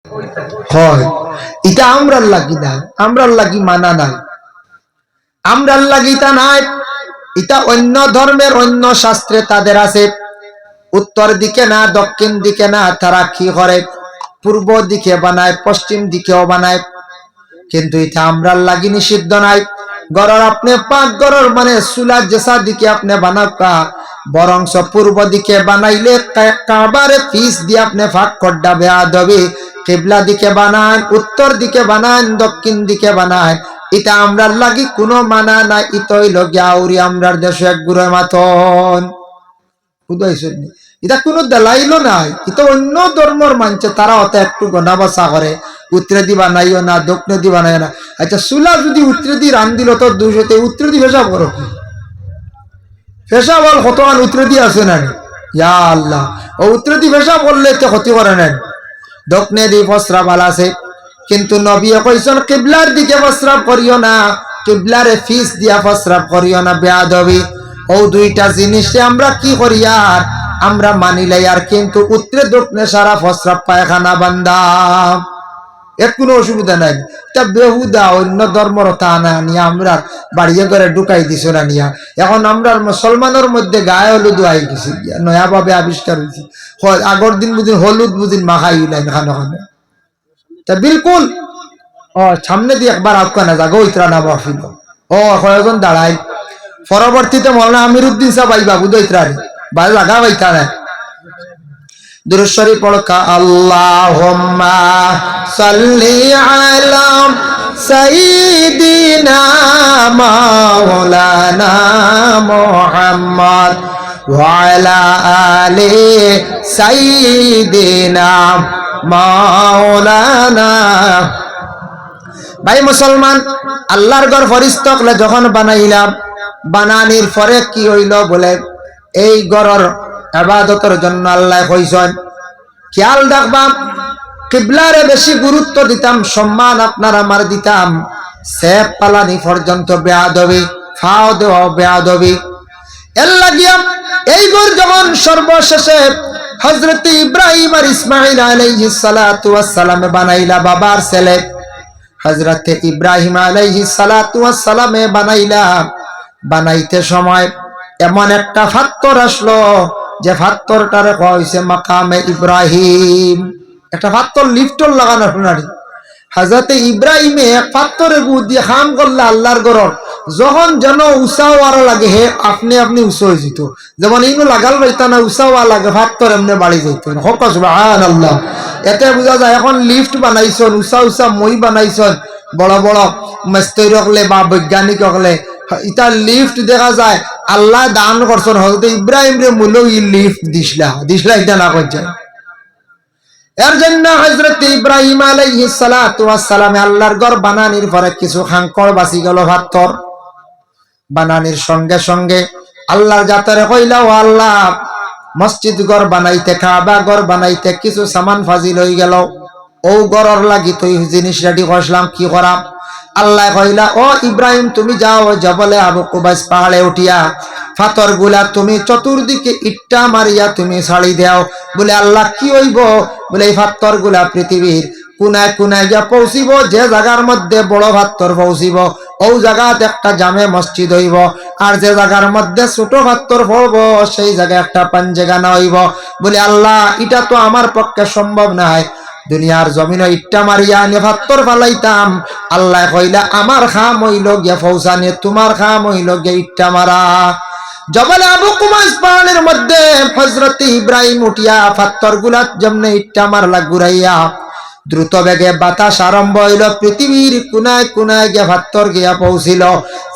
হয় এটা আমরার লাগি না, আমরার লাগি মানা নাই, আমরার লাগি তা নাই। এটা অন্য ধর্মের অন্য শাস্ত্রে তাদের আছে। উত্তর দিকে না দক্ষিণ দিকে না, তারা কি করে পূর্ব দিকে বানায়, পশ্চিম দিকেও বানায়। কিন্তু এটা আমরার লাগি নিষিদ্ধ নাই। গড়র আপনি পাক গড়র মানে চুলা জেসা দিকে আপনি বানাকা, বরংস পূর্ব দিকে বানাইলে কাবারে পিস দিয়ে আপনি ফাঁক করডা বেয়াদবি। কিবলা দিকে বানান, উত্তর দিকে বানান, দক্ষিণ দিকে বানান, এটা আমরার লাগি কোনো মানা নাই। ইতই লগ্যাউরি আমরার দেশে এক গুড়ে মাতন বুঝাইছেন। এটা কোনো দেলাইলো নাই, এটা অন্য ধর্মর মানছে, তারা অত একটু গনা বসা করে, উত্তরে দি বানাইও না, দক্ষিণে দি বানাইও না। আচ্ছা চুলা যদি উত্তরে দি রান দিল তো দুশোতে উত্তরে দি ভেসা করো কি ভেসা বল কতক্ষণ উত্তরে দি আছে না? ইয়া আল্লাহ, ও উত্তরে দি ভেসা বললে তো ক্ষতি করে নেন। দক্ষিণে দি ফসরা বাল আছে, কিন্তু নবী কইছেন কিবলার দিকে ফসরাব করিও না, কিবলারে ফিস দিয়া ফসরাব করিও না বেয়াদবি। ও দুইটা জিনিসে আমরা কি করি আর আমরা মানিলাই আর, কিন্তু উত্তরে দক্ষিণে সারা ফসরাব পায়খানা বান্দা, এর কোনো অসুবিধা নাই। তা বেহুদা অন্য ধর্মর তা না নিয়ে আমরা বাড়িয়ে করে ঢুকাই দিছ না নিয়া। এখন আমরা মুসলমানের মধ্যে গায়ে হলুদ আই গেছি, নয়া ভাবে আবিষ্কার হয়েছে। আগর দিন বুঝিন হলুদ বুঝিন মাখাই উইলেন খানো খানো, তা বিলকুল ও সামনে দিয়ে একবার আফগানা যাগো ইতরা না মাহফিল ও কয়েকজন দাঁড়াই। পরবর্তীতে মৌলানা আমিরুদ্দিন সাহেব আইবা বুঝইত্রারে বাড়ি লাগা বাইতা না। দুরূদ শরীফ পড়কা, আল্লাহুম্মা সাল্লি আলা সাইয়্যিদিনা মাওলানা মুহাম্মদ ওয়া আলা আলি সাইয়্যিদিনা মাওলানা। ভাই মুসলমান, আল্লাহর ঘর ফরিস্তকলে যখন বানাইলাম, বানানির পরে কি হইল বলে এই ঘরের ইবাদতের জন্য আল্লাহ কইছেন খেয়াল রাখবাম, কিবলারে বেশি গুরুত্ব দিতাম, সম্মান আপনার আমার দিতাম, সেফ পালানি পর্যন্ত বেয়াদবি, ফাও দেওয়া বেয়াদবি। এর লাগিয়া এই ঘর যখন সর্বশেষে হযরত ইব্রাহিম আর ইসমাঈল আলাইহিস সালাতু ওয়াস সালাম বানাইলা, বাবার ছেলে হযরত ইব্রাহিম আলাইহিস সালাতু ওয়াস সালামে বানাইলা, বানাইতে সময় এমন একটা পাথর আসলো যে পাথরটারে কওয়া হইছে মাকামে ইব্রাহিম। একটা পাথর লিফটর লাগানো শুনারি হযরত ইব্রাহিমে পাথরের গু দিয়ে খাম করলে আল্লাহর ঘর যখন যেন উঁচাওয়ার লাগে হে আপনি আপনি উঁচু হয়ে যেত, যেমন ইনো লাগাল পাইতা না উঁচাওয়া লাগে পাথর এমনি বাড়ি যাইত। হক সুবহানাল্লাহ। এতে বোঝা যায় এখন লিফট বানাইছেন, উঁচা উঁচা মই বানাইছেন, বড় বড় মিস্ত্রি হকলে বা বৈজ্ঞানিক হকলে ইটা লিফট দেখা যায় আল্লাহ দান করছেন। হযরত ইব্রাহিম রে মূল ই লিফট দিসলা এটা না করছে। এর জন্য হযরত ইব্রাহিম আলাইহিস সালাতু ওয়াস সালাম আল্লাহর ঘর বানানির পরে কিছু খাঙ্কর বাঁচি গেল পাথর। বানানির সঙ্গে সঙ্গে আল্লাহর জাতরে কইলা, ও আল্লাহ মসজিদ ঘর বানাইতে, কাবা ঘর বানাইতে কিছু সামান ফাজিল হয়ে গেল, ও ঘরের লাগি তুই জিনিস রেডি করলাম, কি করাম? আল্লাহ কইলা, ও ইব্রাহিম তুমি যাও জবলে আবু কুবাইস পাহাড়ে উঠিয়া পাথর গুলা তুমি চতুর্দিকে ইট্টা মারিয়া তুমি ছাড়ি দাও। বলে আল্লাহ কি হইব? বলে এই পাথর গুলা পৃথিবীর কোনায় কোনায় গিয়া পৌঁছিব, যে জায়গার মধ্যে বড় পাথর পৌঁছিব ও জায়গাত একটা জামে মসজিদ হইব, আর যে জায়গার মধ্যে ছোট পাথর পড়ব সেই জায়গায় একটা পাঞ্জেগানা হইব। বলে আল্লাহ এটা তো আমার পক্ষে সম্ভব নাই, দুনিয়ার জমিনে ইট্টা মারিয়া নে পাথর ফালাইতাম। আল্লাহ কইলা আমার খাম হইল গিয়া পৌঁছানে, তোমার খাম হইল গিয়া ইট্টা মারা। জবল আবু কুবাইস পাহাড়ের মধ্যে হযরত ইব্রাহিম উঠিয়া পাথর গুলা যেমনে ইট্টা মারলা ঘুরাইয়া দ্রুত বেগে বাতাস আরম্ভ হইল, পৃথিবীর কোনায় কোনায় গিয়া পাথর গিয়া পৌঁছিল।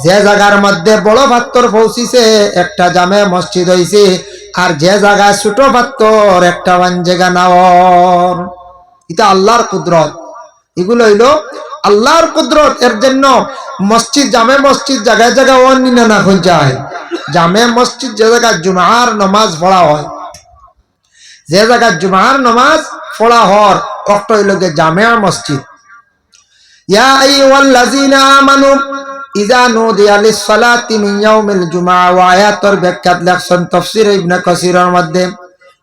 যে জায়গার মধ্যে বড় পাথর পৌঁছিছে একটা জামে মসজিদ হইছে, আর যে জায়গায় ছোট পাথর একটা বাঞ্জেগানাওর। এটা আল্লাহর কুদরত, এগুলো হইল আল্লাহর কুদরত। এর জন্য মসজিদ জামে মসজিদ জায়গায় জায়গায় অনিনা না হয়ে যায়। জামে মসজিদ যে জায়গায় জুমার নামাজ পড়া হয়, যে জায়গায় জুমার নামাজ পড়া হয় ওটা হইল জামে মসজিদ। ইয়া আইয়ুহাল্লাযীনা আমানু ইযা নুদিয়া লিস-সালাতি মিন ইয়াউমিল জুমআ। ওয়া আয়াতের ব্যাখ্যা লেখছেন তাফসীর ইবনে কাসিরের মধ্যে,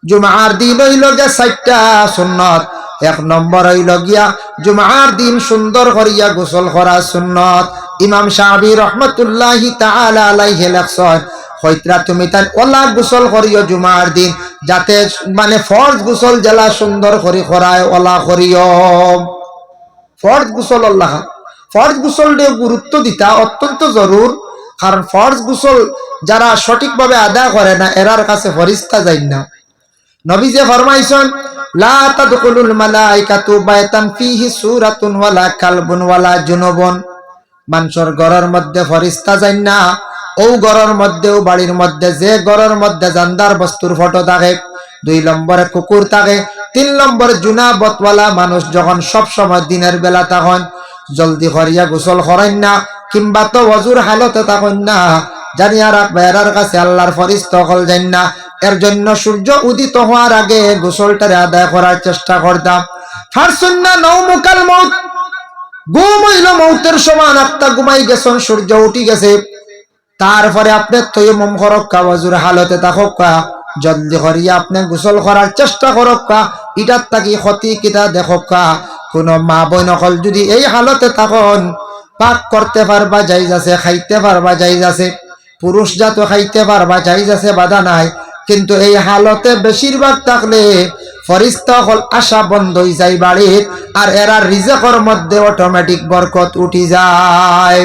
জুমার দিন হইল 4টা সুন্নাত, এক নম্বর হইল গিয়া জুমার দিন সুন্দর করিয়া গোসল করা সুন্নত। ইমাম শাফি রহমাতুল্লাহি তাআলা আলাইহি লেখছেন, হইতরা তুমি তার ওলা গোসল করিও জুমার দিন, যাতে মানে ফরজ গোসল জেলা সুন্দর করে করায় ওলা করিও। ফরজ গোসল আল্লাহ ফরজ গোসল গুরুত্ব দিতা অত্যন্ত জরুর, কারণ ফরজ গোসল যারা সঠিকভাবে আদায় করে না এরার কাছে ফরিস্তা যায় না। নবী যে ফরমাইছেন, লা তাদখুলুল মালাইকাতু বাইতান ফিহি সূরাতুন ওয়ালা কালবুন ওয়ালা জুনুবুন, মানুষের ঘরের মধ্যে ফরিস্তা যায় না ও ঘরের মধ্যেও বাড়ির মধ্যে যে ঘরের মধ্যে জানদার বস্তুর ফটো থাকে, 2 নম্বরে কুকুর থাকে, 3 নম্বরে জুনাবতওয়ালা মানুষ যখন সব সময় দিনের বেলা তখন জলদি করিয়া গোসল করেন না, কিংবা তো ওযুর হালতে থাকেন না, জানিয়া রাখবে এরার কাছে আল্লাহর ফরিস্তা হল যান না। এর জন্য সূর্য উদিত হওয়ার আগে গোসলটারে আদায় করার চেষ্টা করতাম। ফারসুন্না নওমুকাল মউত, ঘুম হইল মৌতের সমান, আত্মা ঘুমাই গেছেন, সূর্য উঠি গেছে, তারপরে আপনি তৈমুম করক্কা, ওযুর হালতে থাকা, জলদি করিয়া আপনি গোসল করার চেষ্টা করক্কা, ইটার তাকি ক্ষতি কিতা দেখক্কা। কোন মা বোন নকল যদি এই হালতে থাকুন, পাক করতে পারবা জায়েজ আছে, খাইতে পারবা জায়েজ আছে, পুরুষ জাত খাইতে পারবা জায়েজ আছে, বাধা নাই, কিন্তু এই হালতে বেশিরভাগ থাকলে ফরিস্তা হল আশা বন্ধ হয়ে যায় বাড়ির, আর এরা রিজেকের মধ্যে অটোমেটিক বরকত উঠি যায়,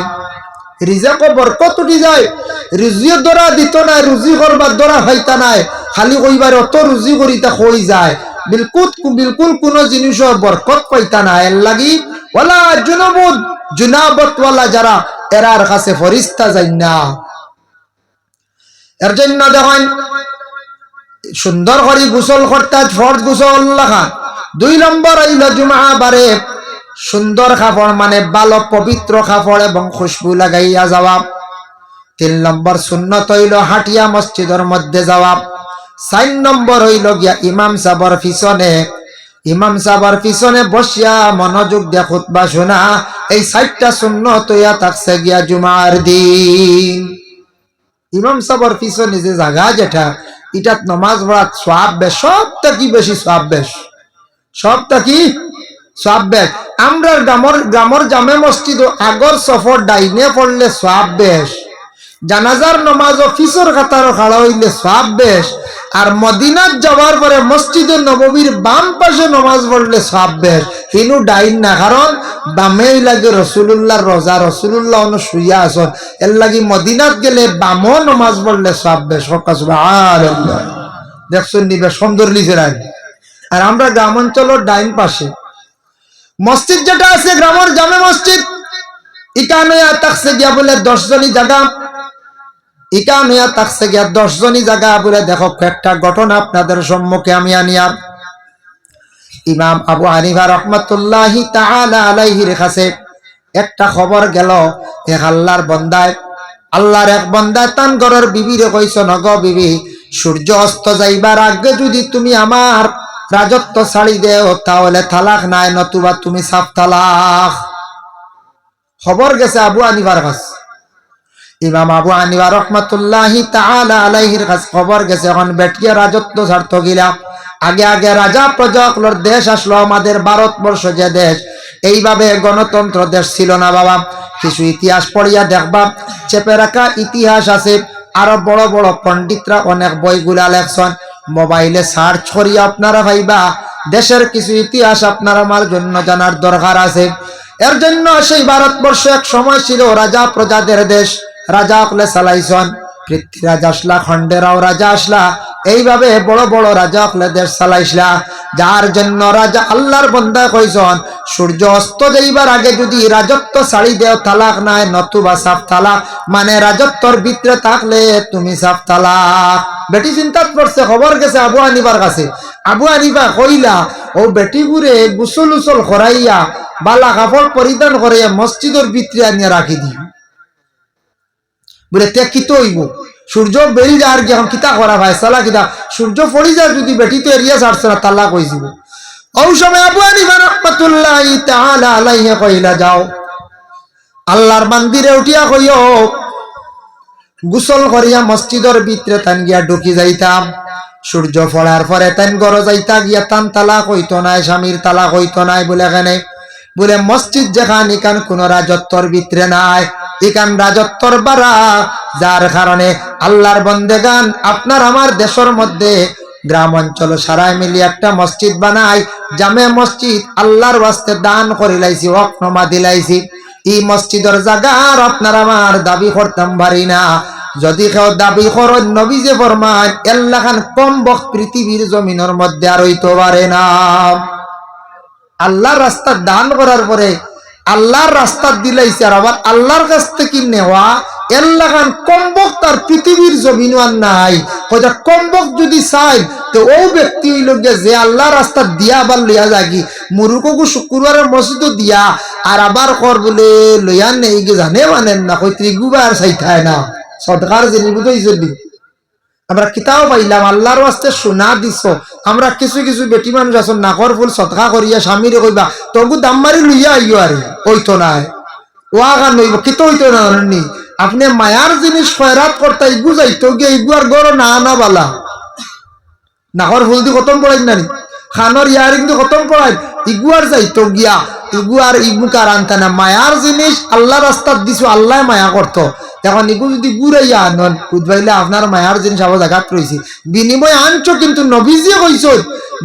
রিজেক বরকত উঠি যায়। রুজিও দরা দিত নাই, রুজি করবার দরা হইতা নাই, খালি কইবার অত রুজি করিতা হই যায়, বিলকুল কোন জিনিস বরকত পাইতা না। এর লাগি ওয়ালা জুনুবুদ, জুনাবতওয়ালা যারা এরার কাছে ফরিস্তা যায় না। এর জন্য দেখেন সুন্দর করে গোসল করতে ফরজ গোসল লাগা। 2 নম্বর হইল জুমা বারে সুন্দর কাপড় মানে ভালো পবিত্র কাপড় এবং খুশবু লাগাইয়া যাওয়া। 3 নম্বর সুন্নত হইল হাটিয়া মসজিদের মধ্যে যাওয়া। 4 নম্বর হইল গিয়া ইমাম সাহেবের পিছনে বসিয়া মনোযোগ দিয়া খুতবা শোনা। এই 4টা সুন্নত হইয়া থাকছে গিয়া জুমার দিন। ইমাম সাহেবের পিছনে যে জায়গা যেটা, এটাত নামাজ পড়ার সওয়াব বেশ, সবটা কি বেশি সওয়াব বেশ, সবটা কি সওয়াব বেশ। আমরা গ্রামের জামে মসজিদ আগর সফর ডাইনে পড়লে সওয়াব বেশ, জানাজার নামাজ অফিসের কাতারও খাড়া হইলে সওয়াব বেশ, আর মদিনাত যাওয়ার পরে মসজিদে নববীর বাম পাশে নামাজ পড়লে সওয়াব বেশ। হিনু ডাইন না, কারণ বামে লাগে রাসূলুল্লাহর রোজা, রাসূলুল্লাহ অন শুইয়া আসন, এর লাগি মদিনাত গেলে বামও নামাজ পড়লে সওয়াব বেশ। সুবহানাল্লাহ, দেখছেন নিবে সুন্দর লিখে রাখ। আর আমরা গ্রাম অঞ্চলের ডাইন পাশে মসজিদ যেটা আছে, গ্রামের জামে মসজিদ, ইকানে থাকছে গিয়া বলে 10 জনই জায়গা, ইকানে থাকছে গিয়া 10 জনই জায়গা বলে। দেখো একটা ঘটনা আপনাদের সম্মুখে আমি আনিয়া। ইমাম আবু হানিফা রহমাতুল্লাহি তাআলা আলাইহির কাছে একটা খবর গেল, এক আল্লাহর বান্দায়, আল্লাহর এক বান্দায় তান ঘরের বিবিরে কইছো, নগো বিবি, সূর্য অস্ত যাইবার আগে যদি তুমি আমার রাজত্ব ছাড়ি দেও তাহলে তালাক নাই, নতুবা তুমি সাফ তালাক। খবর গেছে আবু হানিফার কাছে, ইমাম আবু হানিফা রহমাতুল্লাহি তাআলা আলাইহির কাছে খবর গেছে। এখন বেটিয়া রাজত্ব ছাড়ত গিলা, আগে রাজা প্রজাগুলোর দেশ আসলো। আমাদের ভারতবর্ষ যে দেশ, এইভাবে গণতন্ত্র দেশ ছিল না বাবা। কিছু ইতিহাস পড়িয়া দেখবা, চেপে রাখা ইতিহাস আছে। আরো বড় বড় পণ্ডিতরা অনেক বইগুলা লেখছেন, মোবাইলে সার্চ করিয়া আপনারা ভাইবা দেশের কিছু ইতিহাস আপনার আমার জন্য জানার দরকার আছে। এর জন্য সেই ভারতবর্ষ এক সময় ছিল রাজা প্রজাদের দেশ, রাজা হলে চালাইছন, পৃথ্বীরাজ আসলা, খন্ডেরাও রাজা আসলা, এইভাবে বড় বড় রাজা হলে দেশ চালাইছলা। যার জন্য রাজা আল্লাহর বান্দা কইছন, সূর্য অস্ত যাইবার আগে যদি রাজত্ব ছাড়ি দেও তালাক নাই, নতুবা সাফ তালাক, মানে রাজত্বর ভিতরে থাকলে তুমি সাফ তালাক। বেটি চিন্তা করছে, খবর গেছে আবু হানিফার কাছে। আবু হানিফা কইলা, ও বেটি গুরে গুসল উসল করাইয়া বালা কাপড় পরিধান করাইয়া মসজিদের ভিতরে আনিয়া রাখি দিই বলে, তে কিতো হইব? সূর্য বেরি যার কি এখন কিতা করা ভাই সালা কিতা, সূর্য পড়ি যায় যদি বেটি তো এরিয়া ছাড়ছে না, তালাক হইছিল। ওই সময় আবু হানিফা রাহমাতুল্লাহি তাআলা আলাইহি কইলা, যাও আল্লাহর মন্দিরে উঠিয়া কইও, গোসল করিয়া মসজিদের ভিতরে তান গিয়া ঢুকি যাইতাম। সূর্য ফলার পরে তাই গড় যাইতা গিয়া তান তালাক হইতো নাই, স্বামীর তালাক হইতো নাই বলে এখানে বলে মসজিদ যেখান এখান কোন রাজত্বর ভিতরে নাই, এখান রাজত্বর বাড়া, যার কারণে আল্লাহর বন্দেগান আপনার আমার দেশের মধ্যে গ্রাম অঞ্চল সারাই মিলি একটা মসজিদ বানাই, জামে মসজিদ আল্লাহর ওয়াস্তে দান করে লাইছি, ওয়াকফ নমা দিলাইছি। এই মসজিদের জায়গার আপনার আমার দাবি করতাম পারি না। যদি কেউ দাবি করেন নবী যে ফরমান এল্লাখান কম বক পৃথিবীর জমিনের মধ্যে আর হইতে পারে না। আল্লাহর রাস্তা দান করার পরে আল্লাহর রাস্তা দিলাইছে, আর আবার আল্লাহর কাছ থেকে নেওয়া এল্লাখান কমবক তার পৃথিবীর জমিন আর নাই। হয়তো কমবক যদি চাই তো ও ব্যক্তি হইল যে আল্লাহ রাস্তা দিয়া আবার লইয়া যাগি মুরুকু শুক্রবারের মসজিদ দিয়া আর আবার কর বলে লইয়া নেই গে জানে মানেন না, কই ত্রিগুবার চাইতায় না সদকার জিনিস বুঝাইছে। আমরা কিতাব পাইলাম আল্লাহর ওয়াস্তে শোনা দিছ, আমরা কিছু কিছু বেটি মানুষ আছো নাকর ফুল সদকা করিয়া স্বামীরে কইবা তবু দাম মারি লইয়া আইও, আরে ওইতো নাই ওয়া গান নইব কিতো হইতো না। আপনি মায়ার জিনিস খয়রাত করতে ইগু যাইতো গিয়ে ইগু আর গড় না আনা বালা নাকর ফুল দি খতম পড়াই না, খানোর ইয়ারিং দি খতম পড়াই ইগু আর যাইতো গিয়া ইগু আর ইগু কার আনতা না। মায়ার জিনিস আল্লাহ রাস্তার দিছো, আল্লাহ মায়া করতো। এখন ইগু যদি ঘুরাইয়া আনন বুঝবাইলে আপনার মায়ার জিনিস আবার জায়গাত রয়েছে, বিনিময় আনছো কিন্তু নবীজি কইছ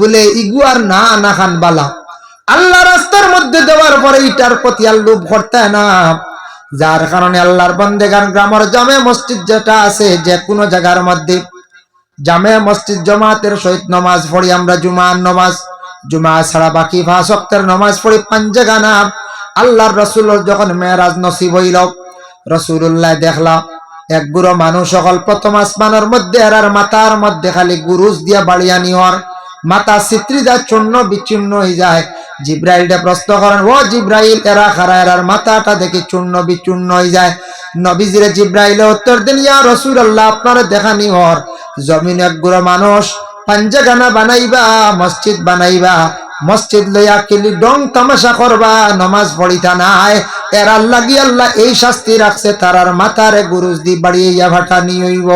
বলে ইগু আর না আনা খান বালা। আল্লাহ রাস্তার মধ্যে দেওয়ার পরে ইটার প্রতি আর লোভ করতে না, যার কারণে আল্লাহর বন্দেগান গ্রামের জামে মসজিদ যেটা আছে যে কোনো জায়গার মধ্যে জামে মসজিদ জমাতের সহিত নমাজ পড়ি আমরা, জুমার নমাজ, জুমা ছাড়া বাকি 5 ওয়াক্তের নমাজ পড়ি 5 জায়গা। আল্লাহর রাসূল যখন মেরাজ নসিব হইল রাসূলুল্লাহ দেখলা এক গুরু মানুষ সকল প্রথম আসমানের মধ্যে এরার মাথার মধ্যে খালি গুরুজ দিয়া বাড়িয়া নিহর মাথা চিত্রি যায়, চূর্ণ বিচ্ছিন্ন হয়ে যায়। জিব্রাইলটা প্রশ্ন করেন, ও জিব্রাইল এরা খারা, এরার মাথাটা দেখে চূর্ণ বিচূর্ণ হয়ে যায়। নবীজিরে জিব্রাইলে উত্তর দেন, ইয়া রাসূলুল্লাহ আপনারা দেখা নিহর জমিন এক গুরু মানুষ পাঞ্জাগানা বানাইবা, মসজিদ বানাইবা, মসজিদ লইয়া কিলি ডং তামাশা করবা, নমাজ পড়িতা নাই, এর আল্লাহ গি আল্লাহ এই শাস্তি রাখছে তারার মাথারে গুরুজ দি বাড়িয়া ভাটা নিয়ে হইব।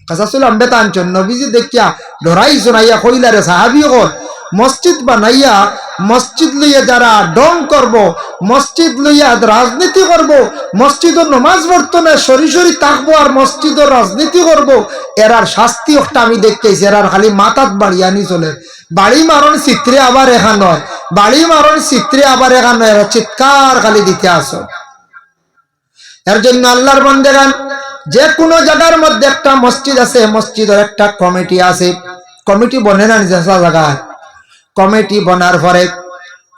কাসাসুল আম্বে তানচন নবীজি দেখিয়া ডরাই শোনাইয়া কইলারে সাহাবী হল মসজিদ বানাইয়া মসজিদ লইয়া যারা ডং করব, মসজিদ লইয়া রাজনীতি করব, মসজিদের নমাজ পড়তো না সরি সরি থাকবো আর মসজিদের রাজনীতি করব, এরার শাস্তি একটা আমি দেখতেছি। এরার খালি মাথাত বাড়ি আনি চলে, বাড়ি মারণ চিত্রে আবার এখান নয়, বাড়ি মারণ চিত্রে আবার এখান নয়, এরা চিৎকার খালি দিতে আসো। এর জন্য আল্লাহর বান্দাগান যে কোনো জায়গার মধ্যে একটা মসজিদ আছে, মসজিদের একটা কমিটি আছে, কমিটি বনে না নিজের জায়গায়, কমিটি বনার পরে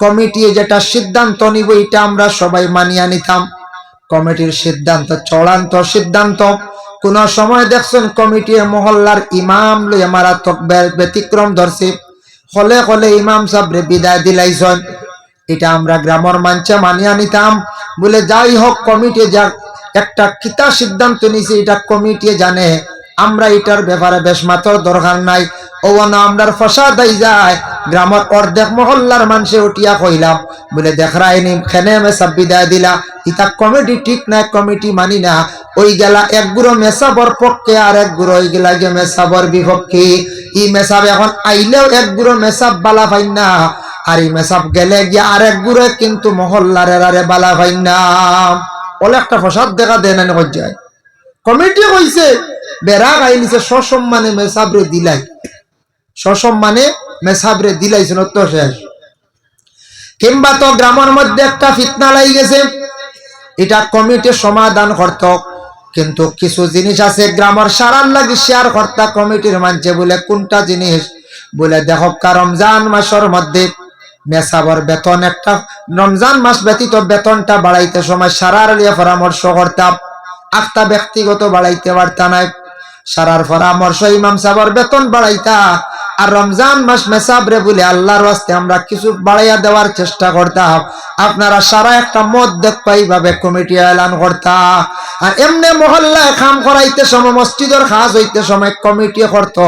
কমিটি যেটা সিদ্ধান্ত নিব এটা আমরা সবাই মানিয়া নিতাম। কমিটির সিদ্ধান্ত চূড়ান্ত সিদ্ধান্ত। কোন সময় দেখছেন কমিটি মহল্লার ইমাম লইয়া মারাত্মক ব্যতিক্রম ধরছে, হলে হলে ইমাম সাহেবরে বিদায় দিলাইছেন, এটা আমরা গ্রামের মানুষে মানিয়া নিতাম বলে যাই হোক কমিটি যা একটা কিতা সিদ্ধান্ত নিছে এটা কমিটি জানে, আমরা এটার ব্যাপারে বেশ মাত্র দরকার নাই। ও না আমরা ফসাদাই যায় গ্রামের অর্ধেক মহল্লার মানুষে উঠিয়া কইলাম বলে দেখরাইনি খেনে মেসাব বিদায় দিলা, ইটা কমিটি ঠিক নাই, কমিটি মানি না। ওই গেলা এক গুরো মেসাবর পক্ষে আর এক গুরো ওই গেলা যে মেসাবর বিপক্ষে। ই মেসাব এখন আইলেও এক গুরো মেসাব বালা পাইন না, আর এই মেসাব গেলে গিয়া আর এক গুরো কিন্তু মহল্লার এরারে বালা পাইন না। বলে একটা ফসাদ দেখা দেয় না যায়। কমিটি কইছে বেড়া গাইলিছে সসম্মানে মেসাবরে দিলাই, সসম্মানে মেসাবরে দিলাইছেন তো শেষ। কিংবা তো গ্রামের মধ্যে একটা ফিতনা লাই গেছে, এটা কমিটি সমাধান করত, কিন্তু কিছু জিনিস আছে গ্রামের সারার লাগি শেয়ার কর্তা কমিটির মানছে বলে কোনটা জিনিস বলে দেখো রমজান মাসের মধ্যে মেসাবর বেতন একটা রমজান মাস ব্যতীত বেতনটা বাড়াইতে সময় সারার লিয়ে পরামর্শ করতাম, একটা ব্যক্তিগত বাড়াইতে পারতা নাই, সারার পরামর্শ ইমাম সাহেবের বেতন বাড়াইতা। আর রমজান মাস মেসাবরে বলে আল্লাহর ওয়াস্তে আমরা কিছু বাড়াইয়া দেওয়ার চেষ্টা করতাম, আপনারা সারা একটা মত দেখবা এইভাবে কমিটি এলান করতা। আর এমনি মহল্লায় কাম করাইতে সময় মসজিদের কাজ হইতে সময় কমিটি করত,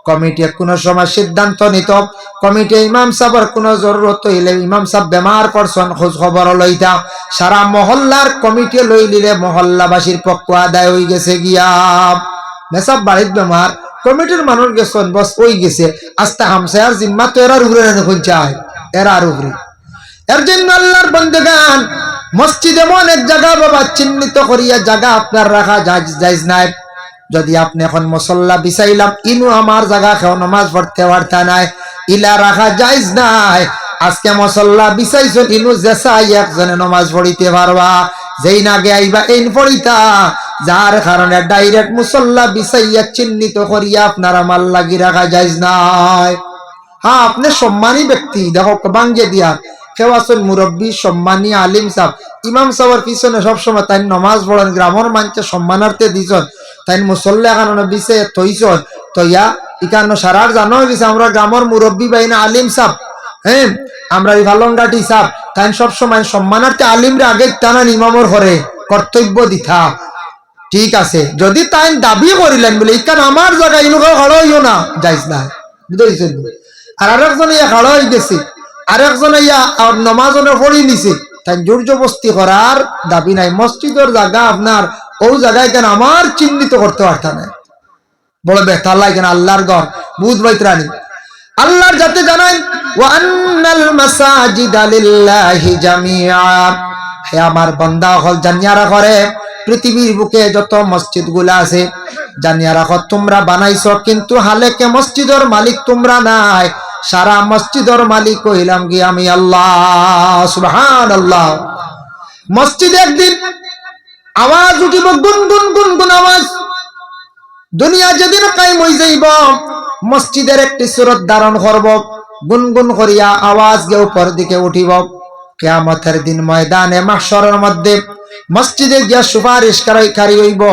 কমিটি কোনো সময় সিদ্ধান্ত নিত, কমিটি ইমাম সাহেবের কোনো জরুরত হইলে ইমাম সাহেব বেমার করছেন খোঁজ খবর লইতা, সারা মহল্লার কমিটি লই নিলে মহল্লাবাসীর পক্ষ আদায় হয়ে গেছে গিয়া। মেসাব বাড়ির বেমার কমিটির মানুষ গেছেন বস ওই গেছে আস্তে হামসে আর জিম্মা তো এরার উপরে দেখুন চায় এরার উপরে। এর জন্য আল্লাহর বান্দাগান মসজিদ এমন এক জায়গা বাবা চিহ্নিত করিয়া জায়গা আপনার রাখা জায়েজ নাই। যদি আপনি এখন মুসল্লা বিছাইলাম ইনু আমার জায়গা কেউ নামাজ পড়তে পারতা নাই, ইলা রাখা জায়েজ নাই। আজকে মুসল্লা বিছাইছেন ইনু জেসাই একজনে নামাজ পড়িতে পারবা, যেই না গে আইবা এইন পড়িতা, যার কারণে ডাইরেক্ট মুসল্লা বিছাইয়া চিহ্নিত করিয়া আপনার আমার লাগি রাখা জায়েজ নাই। হ্যাঁ, আপনি সম্মানী ব্যক্তি, দেখো বাঙ্গে দিয়া কেউ আছেন মুরব্বী সম্মানী আলিম সাহ, ইমাম সাহেবের পিছনে সবসময় তাই নমাজ পড়েন, গ্রামের মানুষের সম্মানার্থে দিছন, তাই মুসল্লা কারণে বিছে তৈছন তৈয়া ইকান্ন সারার জানো গেছে আমরা গ্রামের মুরব্বী বাইনা আলিম সাহ, হ্যাঁ আমরা এই ভালঙ্গাটি সাহ, তাই সবসময় সম্মানার্থে আলিমরা আগে টানান ইমামর ঘরে কর্তব্য দিথা। ঠিক আছে, যদি তাই দাবি করিলেন বলে ইকান আমার জায়গায় ইনুকা খাড়ো হইও না, যাইস না, বুঝেছেন? আর আরেকজন ইয়া খাড়ো হয়ে গেছে, আরেকজন ইয়া নমাজনে পড়ি নিছে, তাই জোর জবস্তি করার দাবি নাই। মসজিদের জায়গা আপনার ও জায়গায় কেন আমার চিহ্নিত করতে পারত না, বড় বেতার লাগে কেন আল্লাহর ঘর বুধ বাইত্রানি আল্লাহর যাতে জানাই ওয়া আন্নাল মাসাজিদা লিল্লাহি জামিআ, হে আমার বান্দা হল জানিয়া রাখরে পৃথিবীর বুকে যত মসজিদ গুলা আছে জানিয়া রাখো তোমরা বানাইছো, কিন্তু হালেকে মসজিদের মালিক তোমরা নাই, সারা মসজিদের মালিক কইলাম কি আমি আল্লাহ। সুবহানাল্লাহ। মসজিদে একদিন আওয়াজ উঠিব, গুন গুন গুন গুন আওয়াজ, দুনিয়া যেদিন কায়েম হই যাইব মসজিদের একটি সূরত ধারণ করব, গুনগুন করিয়া আওয়াজ গিয়ে উপর দিকে উঠিব। কিয়ামতের দিন ময়দানে মাহশরের মধ্যে মসজিদে গিয়া সুপারিশকারী হইব,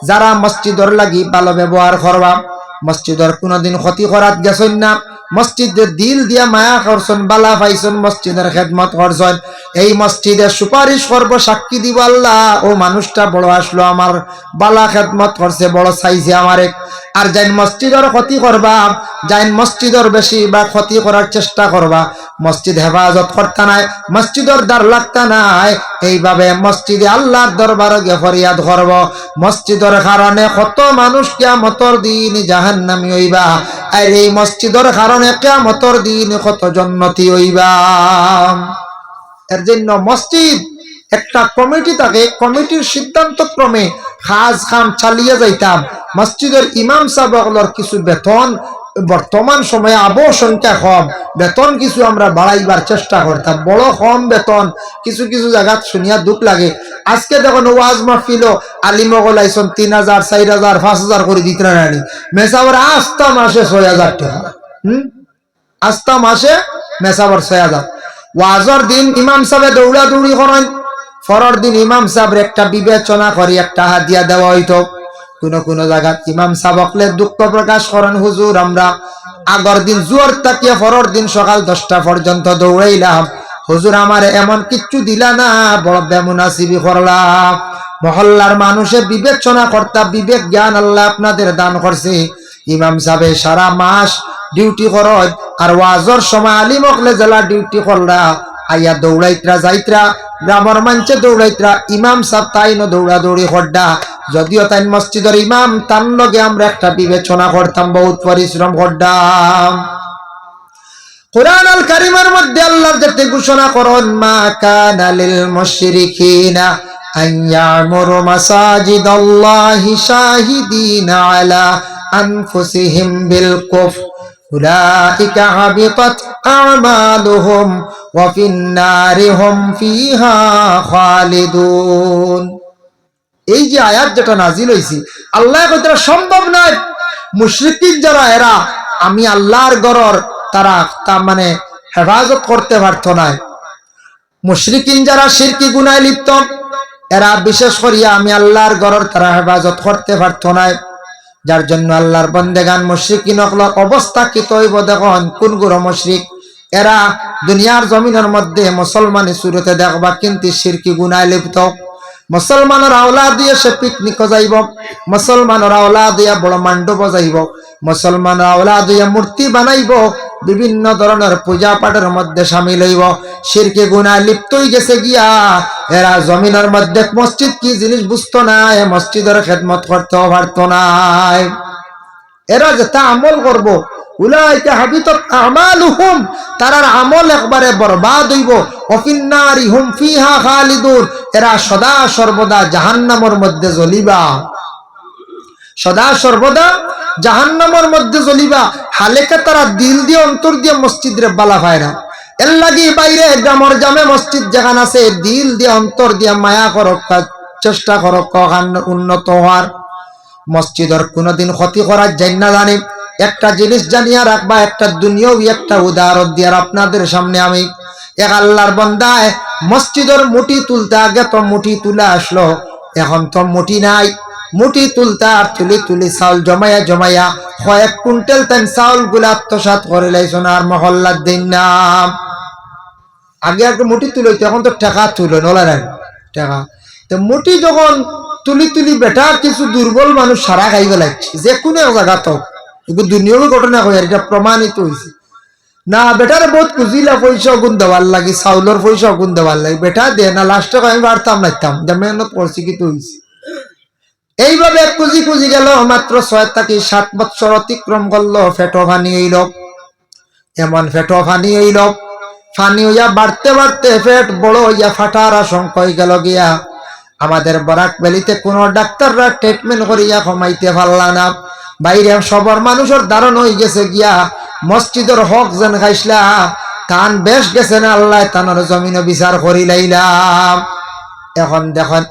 যারা মসজিদের লাগি ভালো ব্যবহার করবা, মসজিদের কোনদিন ক্ষতি করাত গেছেন না, মসজিদের দিল দিয়া মায়া করছেন, বালা পাইছেন, মসজিদের খেদমত করছেন, এই মসজিদে সুপারিশ করব, সাক্ষী দিব আল্লাহ ও মানুষটা বড় আসলো, আমার বালা খেদমত করছে, বড় চাইছে আমারে। আর যাইন মসজিদের ক্ষতি করবা, যাইন মসজিদের বেশি বা ক্ষতি করার চেষ্টা করবা, মসজিদ হেফাজত করতে নাই, মসজিদের দ্বার লাগতে নাই, এইভাবে মসজিদে আল্লাহর দরবারে গিয়ে ফরিয়াদ করব, মসজিদের কারণে কত মানুষ কিয়ামতের দিন জাহান্নামী হইবা, আর এই মসজিদের কারণে কিয়ামতের দিন কত জান্নাতি হইবা। এর জন্য মসজিদ একটা কমিটি থাকে, কমিটির সিদ্ধান্ত ক্রমে কাজ কাম চালিয়ে যাইতাম। মসজিদের ইমাম সাহেবগুলোর কিছু বেতন বর্তমান সময়ে সংখ্যা কম, বেতন কিছু আমরা বাড়াইবার চেষ্টা করতাম, বড় কম বেতন কিছু কিছু জায়গা শুনিয়া দুঃখ লাগে। আজকে দেখুন ওয়াজ মাহফিল আলিমগল আইসন 3000 4000 5000 করে দিতে রানি, মেসাবর আস্তা মাসে 6000 টাকা, আস্তা মাসে মেসাবর 6000। ওয়াজর দিন ইমাম সাহেব দৌড়া দৌড়ি করেন, ফরর দিন ইমাম সাহেব একটা বিবেচনা করে একটা হাদিয়া দেওয়া হইতো। কোন কোন জায়গা ইমাম সাহেবকলে দুঃখ প্রকাশ করেন, হুজুর আমরা আগর দিন জোর তাকিয়ে ফরর দিন সকাল 10টা পর্যন্ত দৌড়াইলাম, হুজুর আমার এমন কিচ্ছু দিলা না, বড় বেমুনাসিবি করলাম। মহল্লার মানুষে বিবেচনা করতা, বিবেক জ্ঞান আল্লাহ আপনাদের দান করছে। ইমাম সাহেব সারা মাস ডিউটি করত, আর ওয়াজর সময় আলিমকলে জেলা ডিউটি করলা, আইয়া দৌড়াইতরা যাইতরা, গ্রামের মানছে দৌড়াইতরা, ইমাম সাহেব তাই ন দৌড়া দৌড়ি করডা, যদিও তাই মসজিদের ইমাম, তার লগে আমরা একটা বিবেচনা করতাম, বহুত পরিশ্রম করতাম। কুরআন আল কারীমের মধ্যে আল্লাহ যেতে ঘোষণা করেন, মা কানা লিল মুশরিকিনা আন ইয়ামুরু মাসাজিদাল্লাহি শাহিদিনা আলা আনফুসিহিম বিল কুফর উলাইকা হাবিতাত আমালুহুম ওয়া ফিন নারি হুম ফিহা খালিদুন। এই যে আয়াত যেটা নাজিল হইছে, আল্লাহ কইতে সম্ভব নয় মুশরিকিন যারা এরা আমি আল্লাহর ঘরের তারা তা মানে হেফাজত করতে পারত না। মুশরিকিন যারা শিরকি গুনাহে লিপ্ত এরা বিশেষ করিয়া আমি আল্লাহর ঘরের তারা হেফাজত করতে পারত না। যার জন্য আল্লাহর বন্দেগান মুশরিকিন হকলার অবস্থা কি তৈব দেখুন, কোন গুরু মুশরিক এরা দুনিয়ার জমিনের মধ্যে মুসলমানি সুরতে দেখবা, কিন্তু শিরকি গুনাহে লিপ্ত। মুসলমানের আওলা দিয়ে সে পিকনিক যাইব, মুসলমানের আওলা দিয়া বড় মান্ডব যাইব, মুসলমানের আওলা দিয়া মূর্তি বানাইব, বিভিন্ন ধরনের পূজা পাঠের মধ্যে সামিল হইব, শিরকে গুনাহে লিপ্ত হয়ে গেছে গিয়া। এরা জমিনের মধ্যে মসজিদ কি জিনিস বুঝতো না, মসজিদের খেদমত করতেও পারতো না। এরা যেটা আমল করব উলাইকা হাবিতাত আমালুহুম, তারার আমল একবারে বরবাদ হইব। ওয়াফিন্নারি হুম ফিহা খালিদুন, এরা সদা সর্বদা জাহান্নামের মধ্যে জ্বলিবা, সদা সর্বদা জাহান্নামের মধ্যে জ্বলিবা। হালেকা তারা দিল দিয়ে অন্তর দিয়ে মসজিদ রে বালা পায় না। এর লাগি বাইরে গ্রামের জামে মসজিদ যেখানে আছে দিল দিয়ে অন্তর দিয়ে মায়া করক, চেষ্টা করক উন্নত হওয়ার। মসজিদের কোনোদিন ক্ষতি করার যায় না। জানি একটা জিনিস জানিয়া রাখবা, একটা দুনিয়াবি একটা উদাহরণ দিয়ে আপনাদের সামনে আমি। এক আল্লাহর বান্দায় মসজিদের মুঠি তুলতে, আগে তো মুঠি তুলে আসলো, এখন তো মুঠি নাই। মুঠি তুলতে আর তুলি তুলি চাউল জমাইয়া জমাইয়া কয়েক কুইন্টাল তেন চাউল গুলা আত্মসাৎ করে লাইছন আর মহল্লার দিন না। আগে আগে মুঠি তুলইতো, এখন তো টাকা তুলো নলা নাই টাকা। তো মুঠি যখন তুলি তুলি বেটা কিছু দুর্বল মানুষ সারা খাইবে লাগছে, যে কোনো জায়গা তো এগুলো দুনিয়াবী ঘটনা কই আর এটা প্রমাণিত হয়েছে না। বেটার বহুত খুঁজিলা পয়সা গুণ দেওয়ার লাগে, চাউলের পয়সা গুণ দেওয়ার লাগে, বেটা দে না। লাস্টে আমি পারতাম নাইতাম যে মেহনত করছি কিন্তু হয়েছে। এইভাবে খুঁজি খুঁজি গেল, মাত্র 6 থেকে 7 বছর অতিক্রম করলো। ফেটো ফানি হইল, এমন ফেটো ফানি হইল, ফানি হইয়া বাড়তে বাড়তে পেট বড় হইয়া ফাটার আশঙ্কা হয়ে গেল গিয়া। আমাদের বরাক ভ্যালিতে কোন ডাক্তাররা ট্রিটমেন্ট করিয়া কমাইতে পারলা না। বাইরে সবার মানুষের ধারণ হয়ে গেছে গিয়া মসজিদের হক যেন খাইসলা তান বেশ গেছে না, আল্লাহ তানোর জমিন বিচার করি লাইলাম। এখন দেখেন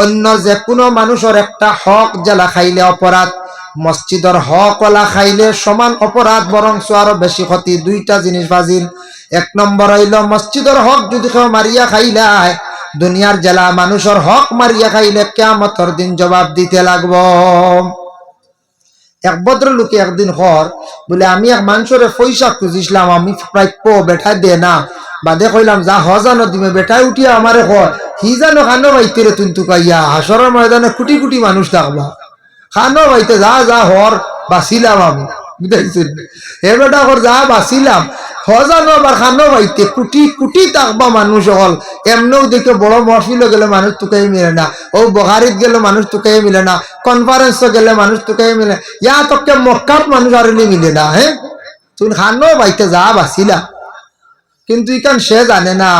অন্য যে কোনো মানুষের একটা হক জেলা খাইলে অপরাধ, মসজিদের হক ওলা খাইলে সমান অপরাধ, বরং আরো বেশি ক্ষতি। দুইটা জিনিস বাজিল। 1 নম্বর হইল মসজিদের হক যদি কেউ মারিয়া খাইলায়, দুনিয়ার জেলা মানুষের হক মারিয়া খাইলে কিয়ামতের দিন জবাব দিতে লাগব। এক ভদ্রলোকে একদিন হর বলে, আমি এক মানুষের পয়সা খুঁজিছিলাম, আমি প্রাপ্য বেটা দে না। বাদে কইলাম যা হজানো দিবে, বেটাই উঠিয়া আমারে কয় হি জানো খানো বাইতে রে তুই তুকাইয়া হাসরের ময়দানে কোটি কোটি মানুষ থাকবা, খানো বাইতে যা যা হর বাঁচিলাম আমি, বুঝাইছেন? হে বেটা কর যা বাঁচিলাম, হজানো আবার খানো বাইতে কোটি কোটি থাকবা মানুষ হল। এমনিও দেখে বড় মহফিল গেলে মানুষ তুকাই মিলে না, ও বহারিত গেলে মানুষ তুকাই মিলে না, কনফারেন্স গেলে মানুষ তুকাই মিলে, ইয়া তোকে মক্কাত মানুষ আর মিলে না। হ্যাঁ, তুই খানো বাইতে যা বাঁচিলাম, কিন্তু ইকান সে জানে না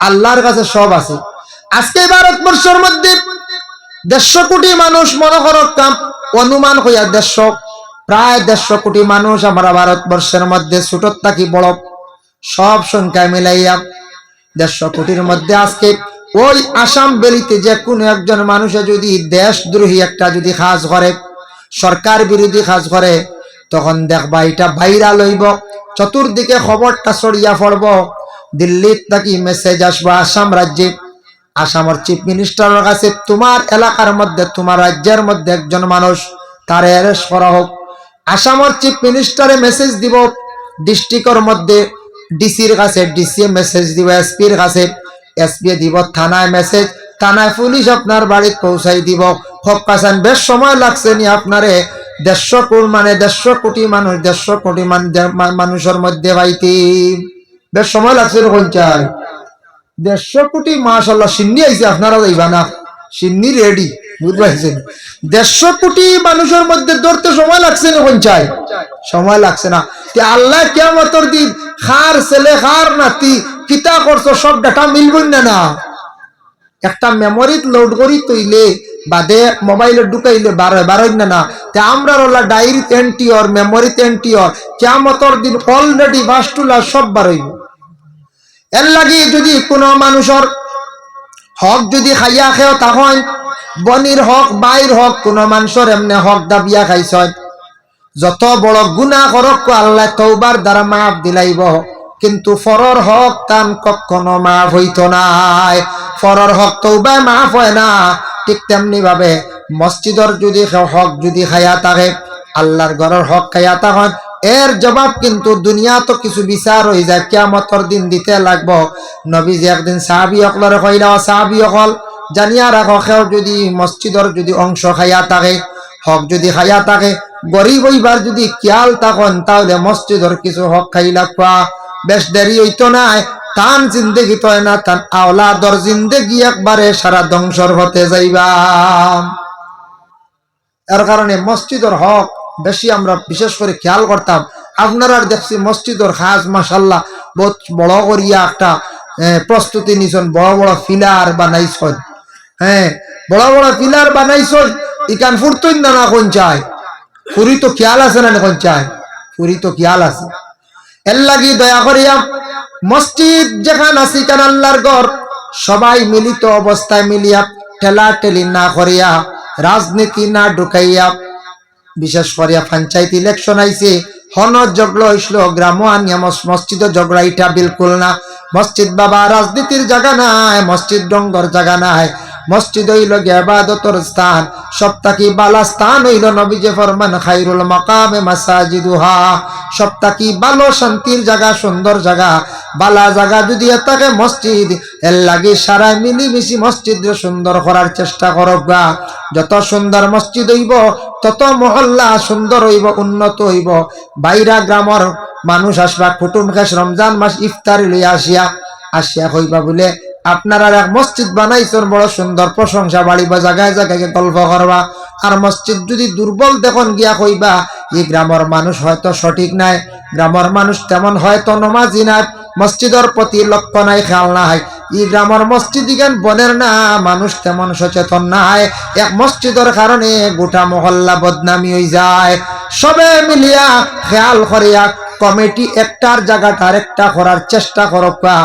আল্লাহর কাছে সব আছে। আজকে ভারতবর্ষের মধ্যে 150 কোটি মানুষ, মনে করো অনুমান হইয়া 150, প্রায় 150 কোটি মানুষ আমরা ভারতবর্ষের মধ্যে, ছোট থাকি বড় সব সংখ্যা মিলাইয়া 150 কোটির মধ্যে আজকে ওই আসাম বেলিতে যে কোনো একজন মানুষে যদি দেশদ্রোহী একটা যদি কাজ করে, সরকার বিরোধী কাজ করে, তখন দেখবা এটা ভাইরাল হইব, চতুর্দিকে খবরটা ছড়িয়া পড়ব। দিল্লির থাকি মেসেজ আসবো আসাম রাজ্যে, আসামের চিফ মিনিস্টারের কাছে, তোমার এলাকার মধ্যে তোমার রাজ্যের মধ্যে একজন মানুষ তার অ্যারেস্ট করা হোক। আসামের চিফ মিনিস্টারে মেসেজ দিব, ডিস্ট্রিক্টের মধ্যে ডিসির কাছে ডিসি মেসেজ দিব, এসপির কাছে এসপি দিব, থানায় মেসেজ, থানায় পুলিশ আপনার বাড়িতে পৌঁছাই দিব। হক কাসান বেশ সময় লাগছে নি আপনারে 150 কোটি মানে 150 কোটি মানুষ, 150 কোটি মানুষের মধ্যে পাইতে বেশ সময় লাগছে। কোন চাই 150 কোটি মাশাআল্লাহ সিন্নি আইছে, আপনারা যাইবা না সিন্নি রেডি, বুঝতে পারছেন? 150 কোটি মানুষের মধ্যে ধরতে সময় লাগছে না? কোন চাই সময় লাগছে না। আল্লাহ কিয়ামতের দিন খার ছেলে খার নাতি কিতা করছো সব ডাটা মিলবই না। না একটা মেমোরিত লোড করি তৈলে বাদে মোবাইলে ঢুকাইলে বারোই না। তে আমরা রলা ডায়েরিতে এন্ট্রি ওর মেমোরিতে এন্ট্রি ওর কিয়ামতের দিন অলরেডি বাস্টুলা সব বারইব। এর লাগি যদি কোনো মানুষের হক যদি খাইয়া খেও, তখন বনির হক বাইর হক কোনো মানুষের এমনি হক দাবিয়া খাইছ, যত বড় গুনাহ করক আল্লাহ তওবার দ্বারা মাফ দিলাইব, কিন্তু ফরর হক তান কখনো মাফ হইতো নাই। ফরর হক তওবায় মাফ হয় না। ঠিক তেমনি ভাবে মসজিদের যদি হক যদি খাইয়া থাকে, আল্লাহর ঘরের হক খাইয়া তখন এর জবাব কিন্তু দুনিয়া তো কিছু বিচার হয়ে যায়, কিয়ামতের দিন দিতে লাগবো। নবীজি একদিন সাহাবী হকলরে কইলা, সাহাবী হকল জানিয়া রাখো, কেউ যদি মসজিদের যদি অংশ খাইয়া থাকে, হক যদি খাইয়া থাকে, গরিব হইবার যদি খেয়াল তখন, তাহলে মসজিদের কিছু হক খাইলা খোয়া বেশ দেরি হইতো না। তান জিন্দেগি তো না, তান আওলাদর জিন্দেগি একবারে সারা ধ্বংসর হতে যাইবা। এর কারণে মসজিদের হক বেশি আমরা বিশেষ করে খেয়াল করতাম। আপনারা দেখছি মসজিদের খাস মাশাল্লাহ বহুত বড় করিয়া একটা প্রস্তুতি নিছেন, বড় বড় ফিলার বানাইছেন। হ্যাঁ, বড় বড় পিলার বানাইছেন, ইকান ফুরতইন না কোন চায় ফুরি তো খেয়াল আছে না কোন চায় ফুরি তো খেয়াল আছে। এর লাগি দয়া করিয়া মসজিদ যেখানে আছে কান আল্লাহর ঘর সবাই মিলিত অবস্থায় মিলিয়া ঠেলা ঠেলি না করিয়া, রাজনীতি না ঢুকাইয়া, বিশেষ করিয়া পঞ্চায়েত ইলেকশন আইছে হন ঝগড়া হইছিল গ্রাম আনিয়া মসজিদ ঝগড়া, এটা বিলকুল না। মসজিদ বাবা রাজনীতির জায়গা নাই, মসজিদ ডঙ্গর জায়গা নাই, মসজিদ হইল ইবাদতের স্থান। সবথেকে ভালো স্থান হইল নবীজি ফরমান খায়রুল মাকামে মাসাজিদুহা, সবথেকে ভালো শান্তির জায়গা, সুন্দর জায়গা, বালা জায়গা যদি থাকে মসজিদ। এর লাগে সারা মিলিমিশি মসজিদ সুন্দর করার চেষ্টা করব। যত সুন্দর মসজিদ হইব তত মহল্লা সুন্দর হইব, উন্নত হইব। বাইরা গ্রামের মানুষ আসবা, কুটুম খাস রমজান মাস ইফতারি লইয়া আসিয়া হইবা বলে আপনারা এক মসজিদ বানাইছেন বড় সুন্দর, প্রশংসা বাড়িবা, জায়গায় জায়গায় গল্প করবা। আর মসজিদ যদি দুর্বল দেখুন গিয়া কইবা এই গ্রামের মানুষ হয়তো সঠিক নাই, গ্রামের মানুষ তেমন হয়তো নমাজি নাই, মসজিদের প্রতি লক্ষ্য নাই, খেয়াল নাই। এই গ্রামের মসজিদ ইগান বনের না, মানুষ তেমন সচেতন নাই। এক মসজিদের কারণে গোটা মহল্লা বদনামি হয়ে যায়। সবে মিলিয়া খেয়াল করিয়া কমিটি একটার জায়গাটা আরেকটা করার চেষ্টা করবা।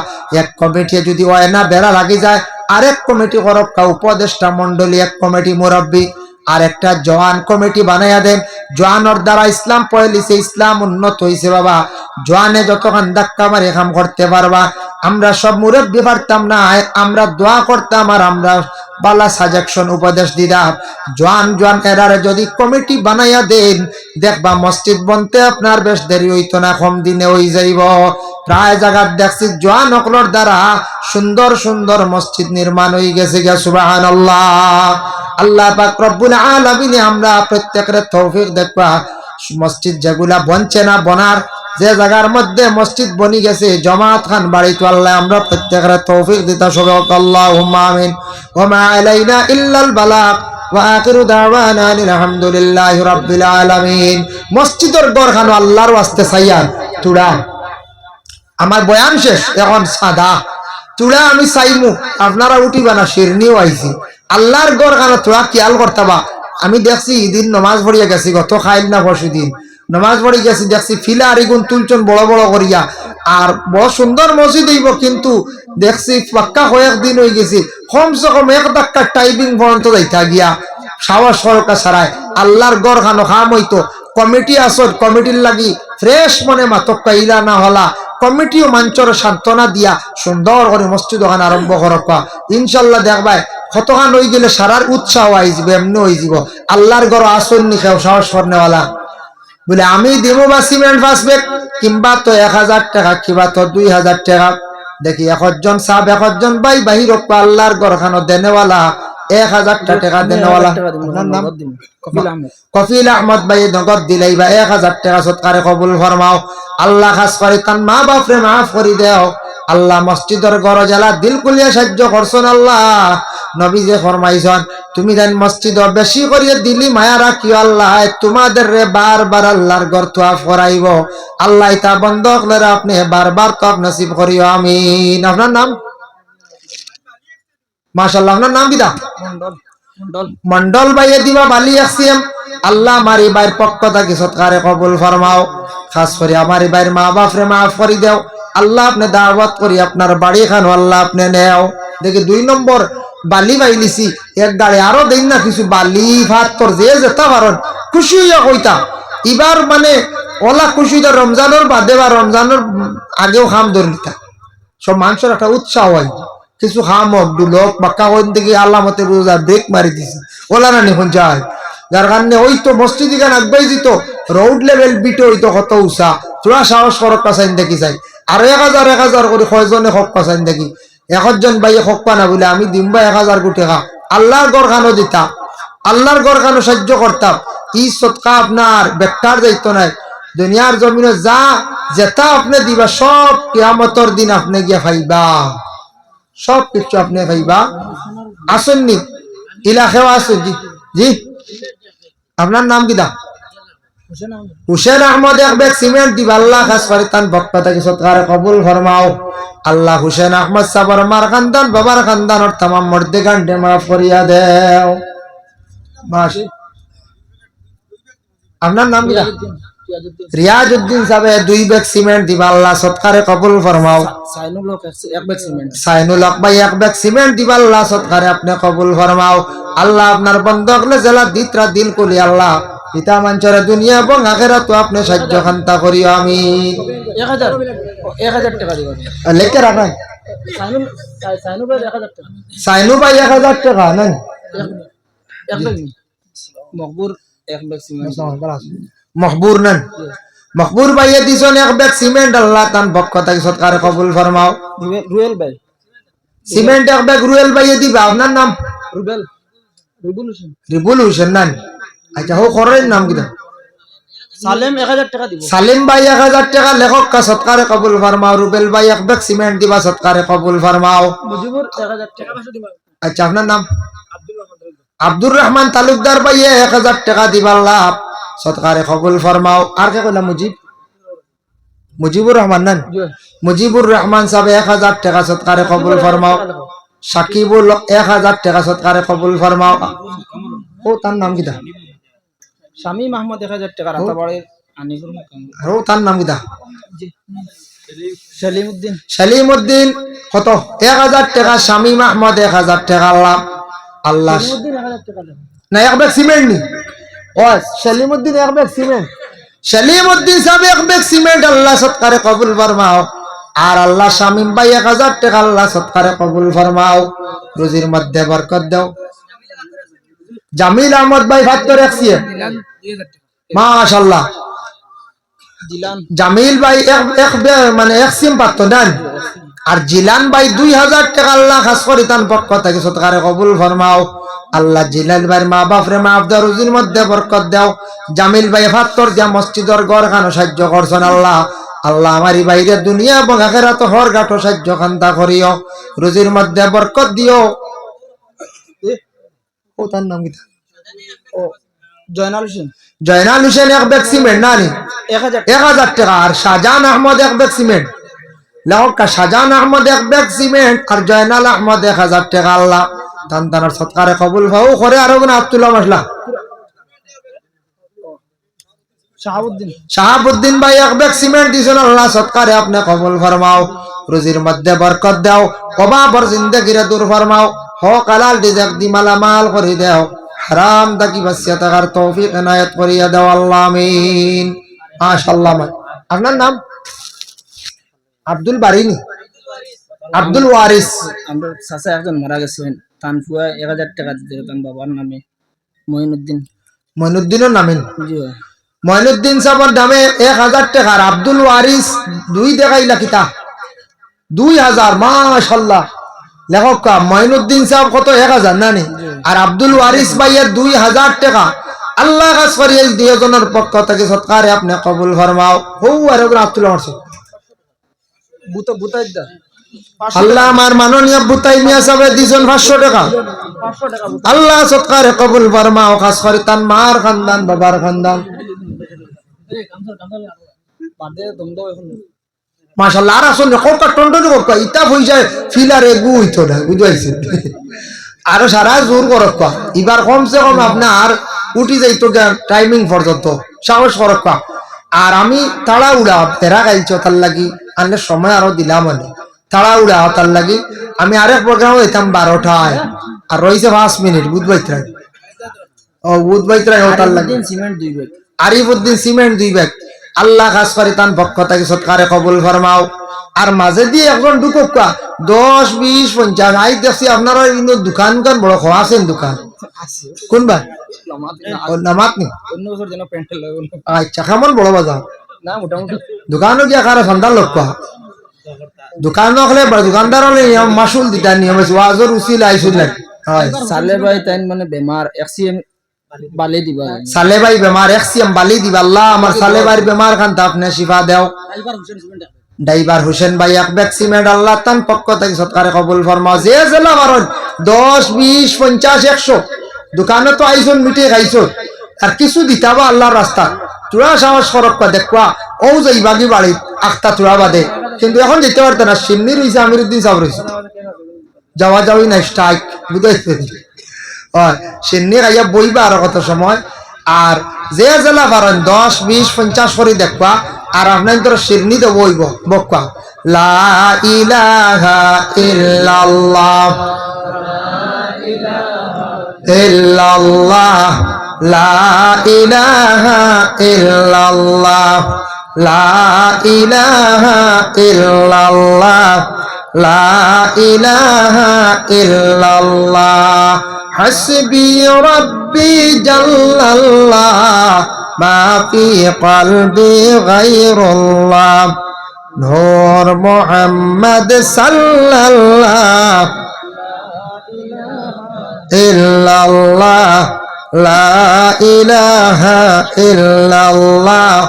এক কমিটি যদি ওয়না বেড়া লাগি যায় আরেক কমিটি করবা, উপদেষ্টা মন্ডলী এক কমিটি মুরব্বী আর একটা জওয়ান কমিটি বানাইয়া দেন। জওয়ানোর দ্বারা ইসলাম পয়লিছে, ইসলাম উন্নত হইছে বাবা। জওয়ানে যতক্ষণ ধাক্কা মারি কাম করতে পারবা। আমরা সব মুরব্বী পারতাম না, আমরা দোয়া করতাম আর আমরা বালা সাজেকশন উপদেশ দিতাম। জওয়ান এরারে যদি কমিটি বানাইয়া দেন দেখবা মসজিদ বনতে আপনার বেশ দেরি হইতো না, কম দিনে হয়ে যাইব। প্রায় জায়গা দেখছি জওয়ান অকলর দ্বারা সুন্দর সুন্দর মসজিদ নির্মাণ হয়ে গেছে। সুবহানাল্লাহ। আল্লাহ পাক রব্বুল আলামিন আমরা প্রত্যেকের তৌফিক দেখবা মসজিদ যেগুলা বনছে না বনার, যে জায়গার মধ্যে মসজিদ বনি গেছে জামাত খান বাড়ি তো আল্লাহ আমরা প্রত্যেকের তৌফিক দিতা সবে আল্লাহুম্মা আমিন। ওয়া মা আলাইনা ইল্লাল বালাগ ওয়া আখিরু দাওয়ানা আলহামদুলিল্লাহি রাব্বিল আলামিন। মসজিদের ঘরখান আল্লাহর ওয়াস্তে চাইয়ান তুড়া, আমার বয়ান শেষ, এখন সাদা চূড়া আমি চাইমু, আপনারা উঠিবা না, শিরনিও আইছি। আল্লাহর ঘর খানা তোরা খেয়াল করতাবা। আমি দেখছি ইদিন নমাজ পড়িয়া গেছি, গত খাইল না পরশু দিন নমাজ পড়ি গেছি, দেখছি ফিলা আরিগুন তুলছন বড় বড় করিয়া, আর বড় সুন্দর মসজিদ হইব, কিন্তু দেখছি পাক্কা কয়েকদিন হয়ে গেছি কমসে কম এক ধাক্কা টাইপিং পর্যন্ত যাইতা গিয়া সাহস সরকার ছাড়াই। আল্লাহর ঘর খানো খাম হইতো কমিটি আসত, কমিটির লাগি ফ্রেশ মনে মাতক্কা ইলা না হলা, কমিটিও মাঞ্চর সান্ত্বনা দিয়া সুন্দর করে মসজিদ ওখানে আরম্ভ করবা। ইনশাল্লাহ দেখবাই কতখান হয়ে গেলে সারার উৎসাহ আই যাব, এমনি হয়ে যাব। আল্লাহর ঘর আসন নি খেও সাহস করনেওয়ালা বলে আমি দিব বা সিমেন্ট ফাসবে কিংবা তো 1000 টাকা কিংবা তো 2000 টাকা। দেখি একজন সাহেব একজন ভাই বাহির আল্লাহর ঘর খানো দেনেওয়ালা 1000 টাকা দেনেওয়ালা কফিল আহমদ ভাই নগদ দিলাই বা 1000 টাকা সৎকারে কবুল ফরমাও। আল্লাহ খাস করে তার মা বাপরে মাফ করে দেও। আল্লাহ মসজিদের গড় জ্বালা দিল কুলিয়া সাহায্য করছেন। আল্লাহ নবী যে ফরমাইছেন তুমি জান মসজিদ বেশি করিয়া দিলি মায়া রাখিও, আল্লাহ তোমাদের রে বারবার আল্লাহর ঘর তোয়াফ করাইব। আল্লাহ তা বন্ধ করে আপনি বারবার তোয়াফ নসিব করিও, আমিন। আপনার নাম? মাশাআল্লাহ, আপনার নাম কিটা? মন্ডল ভাইয়ে দিবা বালি আসিম। আল্লাহ আমারি ভাইয়ের পক্ষ থেকে সৎকারে কবুল ফরমাও। খাস করে আমারি ভাইয়ের মা বাপরে মাফ করে দেও। আল্লাহ আপনি দাওয়াত করি আপনার বাড়ি খানো আল্লাহ আপনি নেও। দেখি 2 নম্বর বালি বাইলিছি, এক গাড়ি আরো দেন না কিছু বালি ভাত তোর যে যেতা পারেন খুশি হইয়া কইতা। এবার মানে ওলা খুশি হইতা রমজানের বাদে বা রমজানের আগেও খাম ধরে নিতা। সব মানুষের একটা উৎসাহ হয় কিছু খাম হোক দুলোক বাক্কা কইন থেকে আল্লাহ মতে বুঝা ব্রেক মারি দিছে ওলা না নিখন যায়। যার কারণে ওই তো মসজিদ গান আগবাই দিত রোড লেভেল বিটে হইতো কত উষা তোরা সাহস করক পাচাইন দেখি যাই। আর 1000 করে কয়জনে হক পাচাইন দেখি। একজন ভাইয়ে হক পানা বলে আমি দিম বা 1000 কোটি টাকা আল্লাহর ঘর খানো দিতা, আল্লাহর ঘর খানো সাহায্য করতাম। ই সৎকা আপনার বেকার যাইতো নাই। দুনিয়ার জমিনে যা যেটা আপনি দিবা সব কিয়ামতের দিন আপনি গিয়া খাইবা, সব কিছু আপনি খাইবা। আসেননি ইলাকাও আসুন জি জি। আপনার নাম কি দা? হুসেন আহমদ এক ব্যাগ সিমেন্ট দিবা আল্লাহ খাস করে তান বক্তা থেকে সৎকার কবুল ফরমাও আল্লাহ হুসেন আহমদ সাবর মার খানদান বাবার খানদান তামাম মর্দে গান্ডে মাফ করিয়া দেও মাস আপনার নাম কি রিয়াজউদ্দিন সাহেব 2 ব্যাগ সিমেন্ট দিবা আল্লাহ সৎকারে কবুল ফরমাও সাইনুল হক 1 ব্যাগ সিমেন্ট সাইনুল হক ভাই 1 ব্যাগ সিমেন্ট দিবা আল্লাহ সৎকারে আপনি কবুল ফরমাও আল্লাহ আপনার বন্ধকলে জেলা দিতরা দিল করি আল্লাহ পিতা মঞ্চরে দুনিয়া এবং আখিরাত আপনি সাহায্য খান্তা করিও আমিন 1000 টাকা দিবেন লেখে রাখেন সাইনুল ভাই 1000 টাকা সাইনু ভাই 1000 টাকা নেন এক ব্যাগ মকবুর 1 ব্যাগ সিমেন্ট মকবুর নেন মকবুর ভাইয়ে দিছেন 1 ব্যাগ সিমেন্ট আল্লাহ তান পক্ষ থেকে সৎকারে কবুল ফরমাও রুয়েল ভাই সিমেন্ট 1 ব্যাগ রুয়েল ভাইয়ে দিবা আপনার নাম রিবুল হোসেন নেন আচ্ছা হো করেন নাম কি সালেম 1000 টাকা দিব সালিম ভাই 1000 টাকা লেখক কা সৎকারে কবুল ফরমাও রুবেল ভাই 1 ব্যাগ সিমেন্ট দিবা সৎকারে কবুল ফরমাও মুজিবুর 1000 টাকা দিব আচ্ছা আপনার নাম আব্দুর রহমান তালুকদার ভাই 1000 টাকা দিবা আল্লাহ সৎকারে কবুল ফরমাও আর কে কইলা মুজিবুর রহমান নেন মুজিবুর রহমান সাহেব 1000 টাকা সৎকারে কবুল ফরমাও সাকিবুল 1000 টাকা সৎকারে কবুল ফরমাও ও তার নাম কি শামীম আহমদ 1000 টাকা রাতাবাড়ির আনিকুর ও তার নাম কি সেলিমউদ্দিন সেলিমউদ্দিন কত 1000 টাকা শামীম আহমদ 1000 টাকা আল্লাহ আল্লাহ সেলিমউদ্দিন 1000 টাকা দেন না 1 ব্যাগ সিমেন্ট নি ও সেলিমউদ্দিন 1 ব্যাগ সিমেন্ট সেলিমউদ্দিন সাহেব 1 ব্যাগ সিমেন্ট আল্লাহ সৎকারে কবুল ফরমাও আর আল্লাহ শামীম ভাই 1000 টাকা আল্লাহ সৎকারে কবুল ফরমাও রুজির মধ্যে বরকত দাও জামিল আহমদ ভাই 72 রাখছিয়ে মাশাআল্লাহ জিলান জামিল ভাই এক মানে এক সিম পাতো দেন আর জিলান ভাই 2000 টাকা আল্লাহ খাস করে তান পক্ষ থেকে সৎকারে কবুল ফরমাও আল্লাহ জিলাল ভাইয়ের মা বাপ রে মাফ দাও রুজির মধ্যে বরকত দাও জামিল ভাই 72 দিয়া মসজিদের ঘর খানো সাহায্য করছেন আল্লাহ আল্লাহ আমারি বাইরে দুনিয়া এবং আখিরাত হর গাটো সাহায্য খান্তা করিও রুজির মধ্যে বরকত দিও ও তার নাম কি ও জয়নাল হোসেন 1 ব্যাগ সিমেন্ট নানি 1000 টাকা আর শাহজাহান আহমদ 1 ব্যাগ সিমেন্ট লেখক কা শাহজাহান আহমদ 1 ব্যাগ সিমেন্ট আর জয়নাল আহমদ 1000 টাকা আল্লাহ তান তানার সৎকারে কবুল ফাও করে আর ওখানে আব্দুল্লাহ মাসলা শাহাবুদ্দিন ভাই 1 ব্যাগ সিমেন্ট দিছেন আল্লাহ সৎকারে আপনি কবুল ফরমাও রুজির মধ্যে বরকত দাও কবাবর জিন্দেগিরে দূর ফরমাও হক হালাল রিজক দি মালামাল করে দাও হারাম দাকি বাসিয়া থাকার তৌফিক এনায়েত করিয়া দাও আল্লাহ আমিন মাশাআল্লাহ আপনার নাম আব্দুল বারিনি আব্দুল ওয়ারিস আমরা চাচা একজন মারা গেছেন তানফুয়া 1000 টাকা দিতে তান বাবার নামে মঈনুদ্দিনের নামে জি মঈনুদ্দিন সাহেবের নামে 1000 টাকা আর আব্দুল ওয়ারিস 2 দেখাইলা কিতা 2000 মাশাআল্লাহ লেখক কা মঈনুদ্দিন সাহেব কত 1000 নানি আর আব্দুল ওয়ারিস ভাইয়ের 2000 টাকা আল্লাহ খাস করে এই দুইজনের পক্ষ থেকে সৎকারে আপনি কবুল ফরমাও হো আর আব্দুল্লাহ মারছে বুতাইদা আল্লাহ আমার মাননীয় বুতাই মিয়া সাহেব দিছেন 500 টাকা আল্লাহ সৎকারে কবুল ফরমাও খাস করে তান মার খানদান বাবার খানদান মাশাআল্লাহ আর আসলে কোকা টন্ডন কোকা ইতা হইছে ফিলারে গু হইতো না বুঝাইছে আর সারা জোর করক এবার কমসে কম আপনি আর উঠি যাইতো টাইমিং পর্যন্ত সাহস করক আর আমি তাড়া উড়া তেরা গাইছো তার লাগি আনলে সময় আরো দিলাম মানে তাড়া উড়া তার লাগি আমি আরেক প্রোগ্রাম হইতাম 12টায় আর রইছে 5 মিনিট বুধবাইত্রায় ও বুধবাইত্রায় তার লাগি সিমেন্ট 2 ব্যাগ আরিফউদ্দিন সিমেন্ট 2 ব্যাগ আল্লাহ খাস করে তান পক্ষ থেকে সৎকারে কবুল ফরমাও আর মাঝে দিয়ে একজন ঢুকা 10 20 50 আই দেখছি আপনারা কিন্তু দোকান বড় খোয়াছেন দোকান কোন ভাই নামাত নি অন্য বছর যেন প্যান্টেল লাগল আচ্ছা কেমন বড় বাজার না মোটামুটি দোকানও গিয়া কারা সন্ধান লোক দোকান হলে দোকানদার হলে মাসুল দিতা নিয়ম আছে ওয়াজর উসিল আইসুল লাগে হয় সালে ভাই তাইন মানে বেমার এক্সিএম বালি দিবা সালে ভাই বেমার এক্সিএম বালি দিবা আল্লাহ আমার সালে ভাই বেমার খান তা আপনি শিফা দাও ড্রাইভার হোসেন ভাই 1 ব্যাগ সিমেন্ট আল্লাহ তান পক্ষ থেকে সৎকারে কবুল ফরমাও যে জেলা মারন 10 20 50 100 দোকানে তো আইসুন মিটে খাইছো আর কিছু দিতাবা আল্লাহর রাস্তা চূড়া সাহস করক দেখবা ও যে ইবাগি বাড়ি আখতা চূড়া বাদে কিন্তু এখন যেতে পারতো না সিন্নি রয়েছে আমিরুদ্দিন সাহেব রয়েছে যাওয়া যাওয়াই নাই স্ট্রাইক বুঝাইছে হয় সিন্নি খাইয়া বইবা আর কত সময় আর যে জেলা পারেন 10, 20, 50 করে দেখবা আর আপনার তোর সিন্নি তো বইব বকবা লা ইলাহা ইল্লাল্লাহ ইল্লাল্লাহ লা ইলাহা ইল্লাল্লাহ লা ইলাহা ইল্লাল্লাহ লা ইলাহা ইল্লাল্লাহ হাসবি রাব্বি জাল্লাল্লাহ মা ফি কলবি গায়রুল্লাহ নূর মুহাম্মদ সাল্লাল্লাহ ইল্লাল্লাহ লা ইলাহা ইল্লাল্লাহ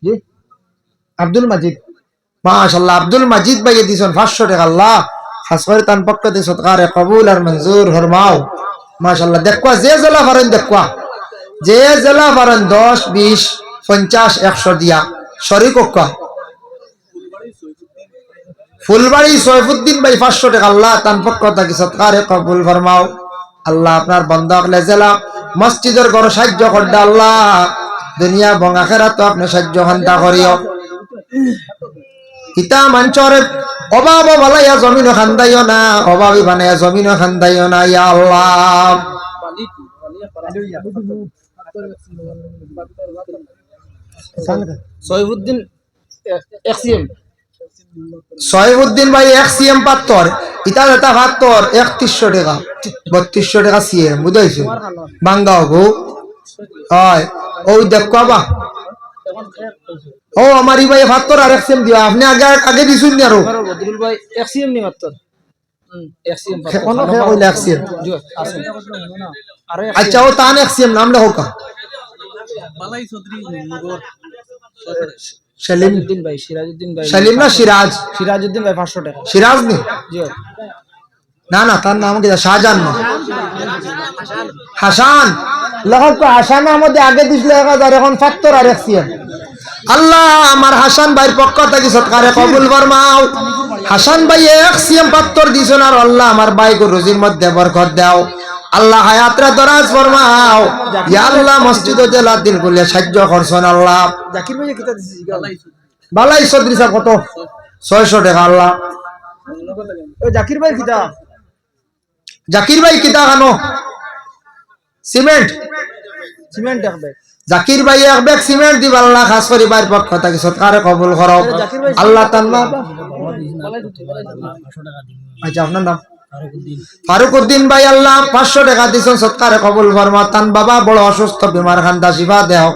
জি আব্দুল মাজিদ মাশাআল্লাহ আব্দুল মাজিদ ভাই দিছেন 500 টাকা আল্লাহ খাস করে তান পক্ষতে সদকারে কবুল আর মঞ্জুর ফরমাও মাশাআল্লাহ দেখবা যে জেলা পারেন দেখবা যে জেলা পারেন 10, 20, 50, 100 দিয়া শরীক ওকা ফুলবাড়ি সৈফুদ্দিন ভাই 500 টাকা আল্লাহ তান পক্ষ থেকে সদকারে কবুল ফরমাও আল্লাহ আপনার বান্দা হলে জেলা মসজিদের ঘর সাহায্য করদা আল্লাহ দুনিয়া এবং আখিরাত আপনি সাহায্য খান্তা করিও ইতা মানচরে অভাব বালাইয়া জমিন খান্দাইও না অভাবী বানাইয়া জমিন খান্দাইও না ইয়া আল্লাহ সৈফুদ্দিন এক্সিএম সৈফুদ্দিন ভাই এক্সিএম পাত্তর ইতা এটা পাত্তর 3100 টাকা 3200 টাকা সিএম বুঝাইছো বাঙ্গা হবো হয় ওই দেখবা বা ও আমার ভাই পাত্তর আর এক্সিএম দিও আপনি আগে আগে দিছুন না আরো বদরুল ভাই এক্সিএম নি মাত্র এক্সিএম কোন কইল এক্সিএম জি আছে আরে আচ্ছা ও তান এক্সিএম নাম লেখো কা বালাই চৌধুরী নগর সেলিম ভাই সিরাজউদ্দিন ভাই সেলিম না সিরাজ সিরাজউদ্দিন ভাই 500 টাকা সিরাজ নি জি না না তার নাম কি শাহজাহান না হাসান লেখক হাসান আমাদের আগে দিছিল 1000 এখন 70 আর এক্সিএম আল্লাহ আমার হাসান ভাইয়ের পক্ষ থেকে সৎকারে কবুল ফরমাও হাসান ভাই এক্সিএম 72 দিছেন আর আল্লাহ আমার ভাইকে রুজির মধ্যে বরকত দাও আল্লাহ হায়াতরা দরাজ ফরমাও ইয়া আল্লাহ মসজিদ ও জেলা দিল বলে সাহায্য করছেন আল্লাহ জাকির ভাই কিতা দিছি বালাই চৌধুরী সাহেব কত 600 টাকা আল্লাহ ও জাকির ভাই কিতা জাকির ভাই কিতা খানো সিমেন্ট সিমেন্ট দেখবে জাকির ভাই এক ব্যাগ সিমেন্ট দিব আল্লাহ খাস করে ভাইয়ের পক্ষ থেকে সৎকারে কবুল করো আল্লাহ তাআলা আচ্ছা আপনার নাম ফারুকউদ্দিন ভাই আল্লাহ 500 টাকা দিছেন সৎকারে কবুল ফরমা তান বাবা বড় অসুস্থ বিমার খান্দা শিফা দাও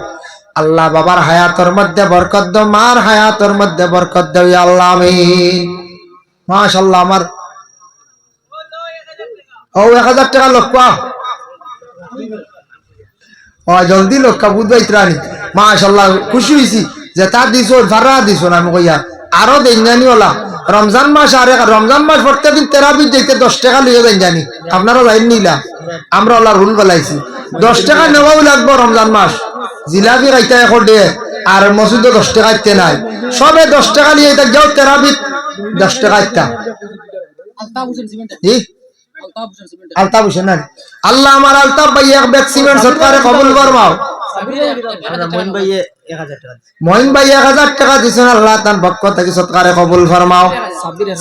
আল্লাহ বাবার হায়াতের মধ্যে বরকত দাও মার হায়াতের মধ্যে বরকত দাও ইয়া আল্লাহ আমিন মাশাআল্লাহ আমার ও 1000 টাকা লোক পা ও জলদি লোক কাবুদ বাইতরানি মাশাআল্লাহ খুশি হইছি যে তা দিছো ফারা দিছো না আমি কইয়া আরো দেনজানি ওলা রমজান মাস আর রমজান মাস প্রত্যেকদিন তেরাবি যেতে 10 টাকা লিয়ে দেন জানি আপনারা যাই নিলা আমরা ওলা রুল বলাইছি 10 টাকা নেওয়াও লাগবে রমজান মাস জিলাপি খাইতে এখন দে আর মসজিদে 10 টাকা দিতে নাই সবে 10 টাকা নিয়ে এটা যাও তেরাবি 10 টাকা দিতা জি আলতাফ হোসেন না আল্লাহ আমার আলতাফ ভাই এক ব্যাগ সিমেন্ট সৎকারে কবুল ফরমাও মইন ভাই 1000 টাকা দিছেন আল্লাহ তার পক্ষ থেকে সৎকারে কবুল ফরমাও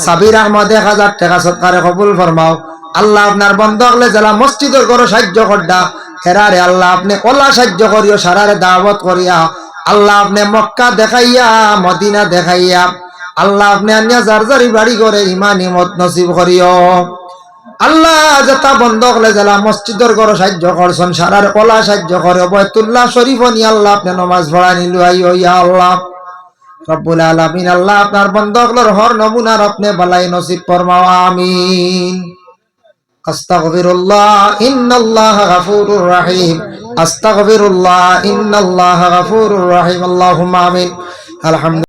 সাবির আহমদ 1000 টাকা সৎকারে কবুল ফরমাও আল্লাহ আপনার বন্ধ হলে যারা মসজিদের ঘরে সাহায্য করদা হেরারে আল্লাহ আপনি ওলা সাহায্য করিও সারারে দাওয়াত করিয়া আল্লাহ আপনি মক্কা দেখাইয়া মদিনা দেখাইয়া আল্লাহ আপনি আনিয়া জারজারি বাড়ি করে ইমান নিমত নসিব করিও আল্লাহ যেটা বন্ধ হলে যারা মসজিদের ঘরে সাহায্য করছেন সারার ওলা সাহায্য করে বাইতুল্লাহ শরীফ নি আল্লাহ আপনি নামাজ পড়া নিলু আইও ইয়া আল্লাহ রব্বুল আলামিন আল্লাহ আপনার বন্ধ হলে হর নমুনার আপনি বালাই নসিব ফরমাও আমিন আস্তাগফিরুল্লাহ ইন্নাল্লাহা গাফুরুর রহিম আস্তাগফিরুল্লাহ ইন্নাল্লাহা গাফুরুর রহিম আল্লাহুম্মা আমিন আলহামদুলিল্লাহ।